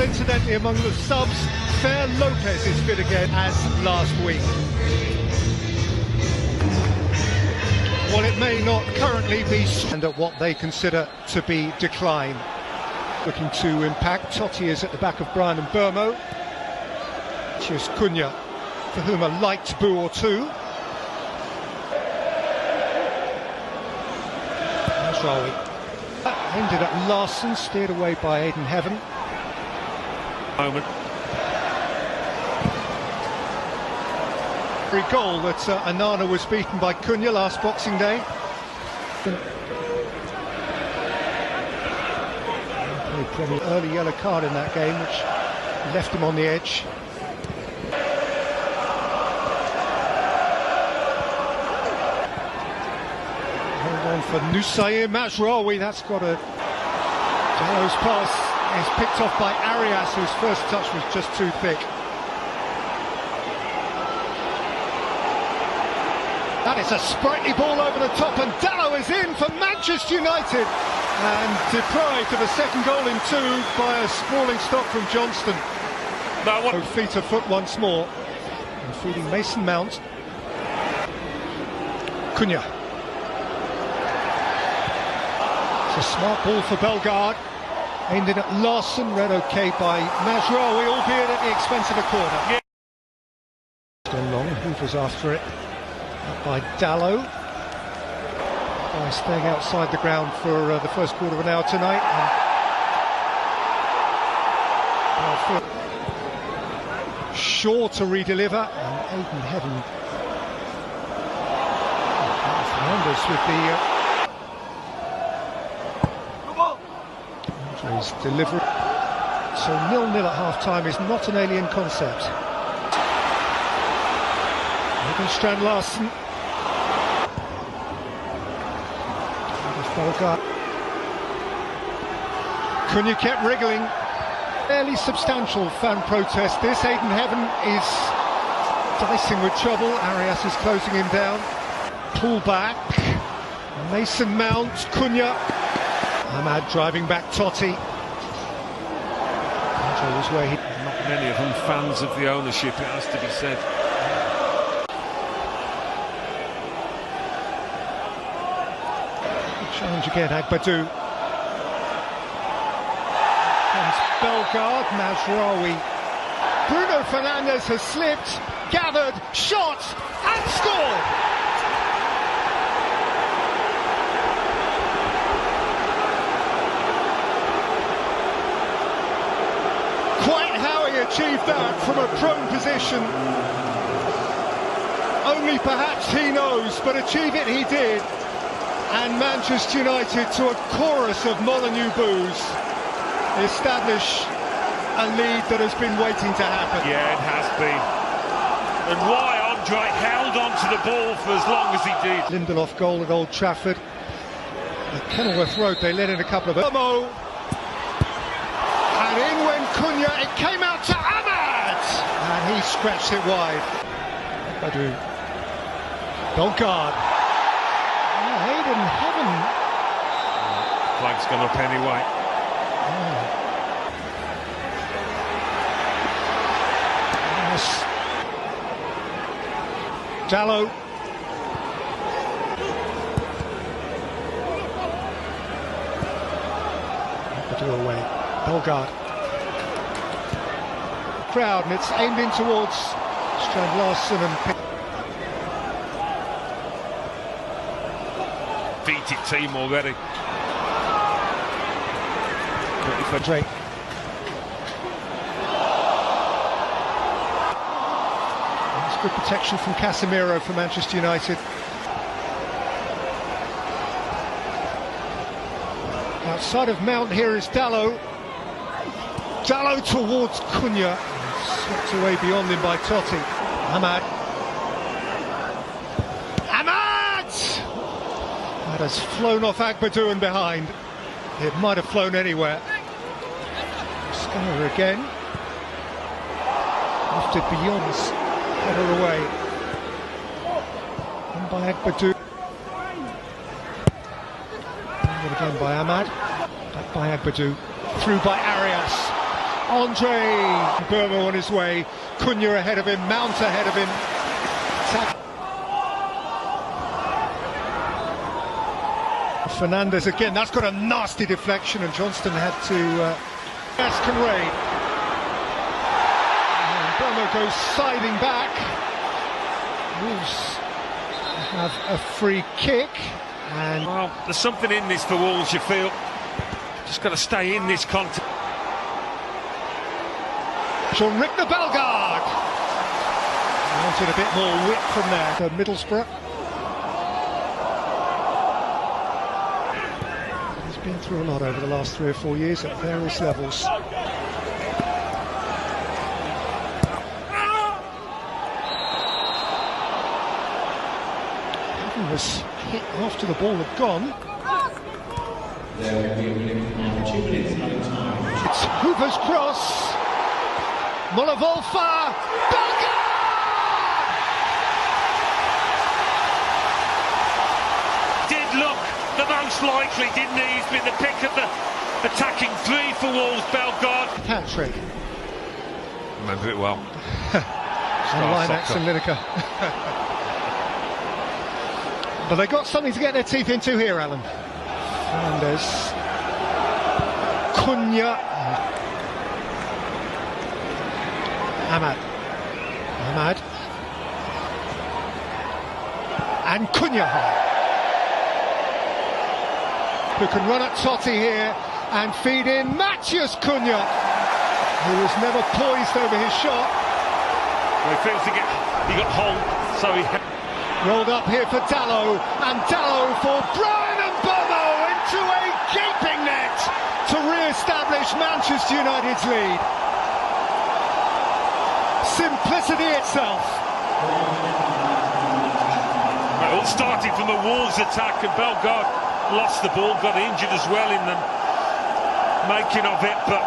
Well, incidentally, among the subs, Fair Lopez is fit again as last week. While it may not currently be and at what they consider to be decline. Looking to impact, Totti is at the back of Bryan and Burmo. Here's Cunha, for whom a light boo or two. Mazraoui. Ended at Larson, steered away by Aidan Heaven. Moment. Every goal that Anana was beaten by Cunha last Boxing Day. Played early yellow card in that game, which left him on the edge. Hold on for Nusair Mazraoui. That's got a... Jallo's pass is picked off by Arias, whose first touch was just too thick. That is a sprightly ball over the top, and Dallo is in for Manchester United, and deprived of a second goal in two by a sprawling stop from Johnston. Feet of foot once more, and feeding Mason Mount. Cunha. It's a smart ball for Bellegarde. Aimed in at Larson, read okay by Mazraoui, albeit at the expense of a corner. Yeah. Still long, Hoover's after it. Up by Dallo. By staying outside the ground for the first quarter of an hour tonight. And Shaw to re-deliver, and Aidan Heaven. Fernandez with the his delivery. So 0-0 at half-time is not an alien concept. Strand Larson. Cunha kept wriggling. Fairly substantial fan protest this. Aidan Heaven is dicing with trouble. Arias is closing him down. Pull back. Mason Mount. Cunha. Ahmad driving back Totti. Was where he... Not many of them fans of the ownership, it has to be said. Challenge again, Agbadou. Comes Bellegarde, Mazraoui. Bruno Fernandes has slipped, gathered, shot, and scored! Quite how he achieved that from a prone position, only perhaps he knows, but achieve it he did. And Manchester United, to a chorus of Molyneux boos, establish a lead that has been waiting to happen. Yeah, it has been. And why Andre held on to the ball for as long as he did. Lindelof goal at Old Trafford. At Kenilworth Road, they let in a couple of... And in went Cunha, it came out to Ahmad! And he scratched it wide. Badu. Bellegarde. Aidan Heaven. Flag's gone up anyway. Yes. Dallo. Away. Bellegarde. Crowd, and it's aimed in towards Strand Larson and defeated team already. For Drake. That's good protection from Casemiro for Manchester United. Outside of Mount here is Dallo. Dallo towards Cunha. Swept away beyond him by Totti. Ahmad. That has flown off Agbadou and behind. It might have flown anywhere. Skinner again. Lifted beyond. Header away. And by Agbadou. And again by Ahmad. Back by Agbadou. Through by Arias. Andre Burma on his way. Cunha ahead of him, Mount ahead of him. Fernandez again, that's got a nasty deflection, and Johnston had to Masquerade. Burma goes siding back. Wolves have a free kick, and well, there's something in this for Wolves, you feel. Just got to stay in this context. Jean-Rick the Bellegarde wanted a bit more width from there. So Middlesbrough. He's been through a lot over the last 3 or 4 years at various levels. He was hit after the ball had gone. It's Hoover's cross. Molavolfa, Bellegarde! Did look the most likely, didn't he? He's been the pick of the attacking three for Wolves, Bellegarde. Hat-trick. Remember it well. And Linux and Lineker. But they got something to get their teeth into here, Alan. Fernandez. Cunha. Ahmad and Cunha who can run at Totti here and feed in Matheus Cunha, who was never poised over his shot. Well, he feels he got hold, so he rolled up here for Dalot, and Dalot for Brian Mbeumo into a gaping net to re-establish Manchester United's lead. Simplicity itself. It all started from the Wolves attack, and Bellegarde lost the ball, got injured as well in the making of it, but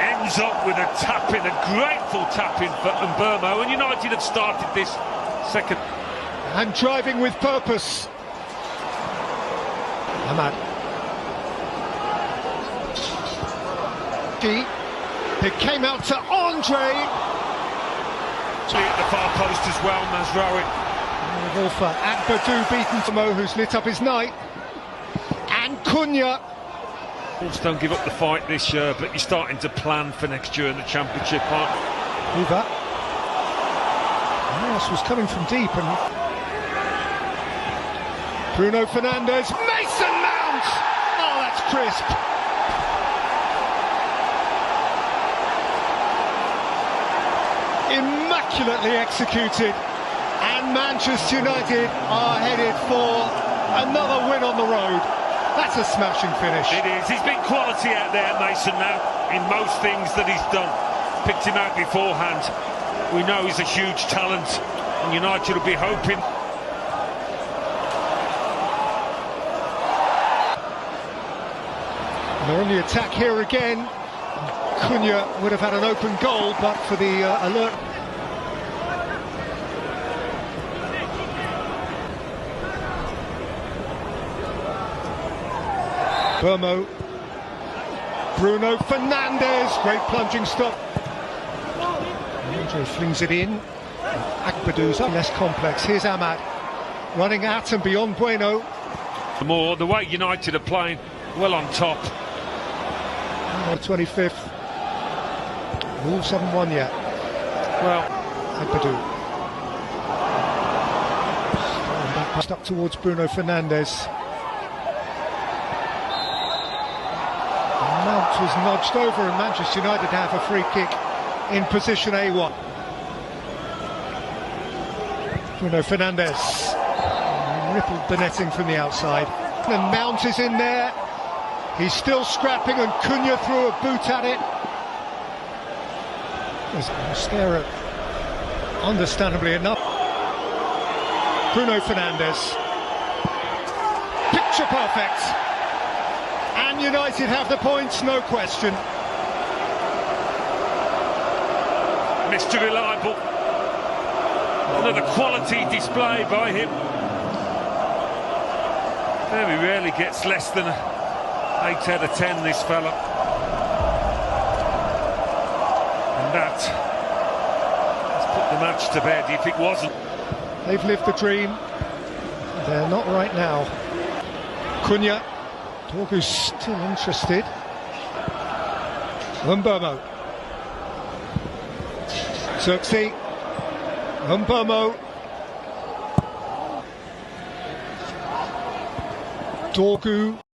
ends up with a tap-in, a grateful tap-in for Mbeumo, and United have started this second. And driving with purpose. Ahmad. It came out to Andre. At the far post as well, Mazraoui. Wolfer, Akbadou beaten to Mo, who's lit up his night. And Cunha. Wolves don't give up the fight this year, but you're starting to plan for next year in the Championship. Hoover. Morris was coming from deep, and Bruno Fernandes. Mason Mount! Oh, that's crisp. Immaculately executed, and Manchester United are headed for another win on the road. That's a smashing finish. It is. He's been quality out there, Mason, now, in most things that he's done. Picked him out beforehand. We know he's a huge talent, and United will be hoping. And they're on the attack here again. Cunha would have had an open goal, but for the alert. Burmo. Bruno Fernandes, great plunging stop. Andre flings it in. Akbadou's up, less complex. Here's Ahmad, running at and beyond Bueno. The way United are playing, well on top. 25th. Wolves haven't won yet. Well, Akbadou. Back passed up towards Bruno Fernandes. Mount was nudged over, and Manchester United have a free kick in position A1. Bruno Fernandes rippled the netting from the outside, and Mount is in there. He's still scrapping, and Cunha threw a boot at it. There's Mascara, understandably enough. Bruno Fernandes, picture perfect. And United have the points, no question. Mr. Reliable. Another quality display by him. Very rarely gets less than 8 out of 10, this fella. Let's put the match to bed if it wasn't. They've lived the dream. They're not right now. Cunha. Dorgu's still interested. Mbeumo. Xerxes. Mbeumo. Dorgu.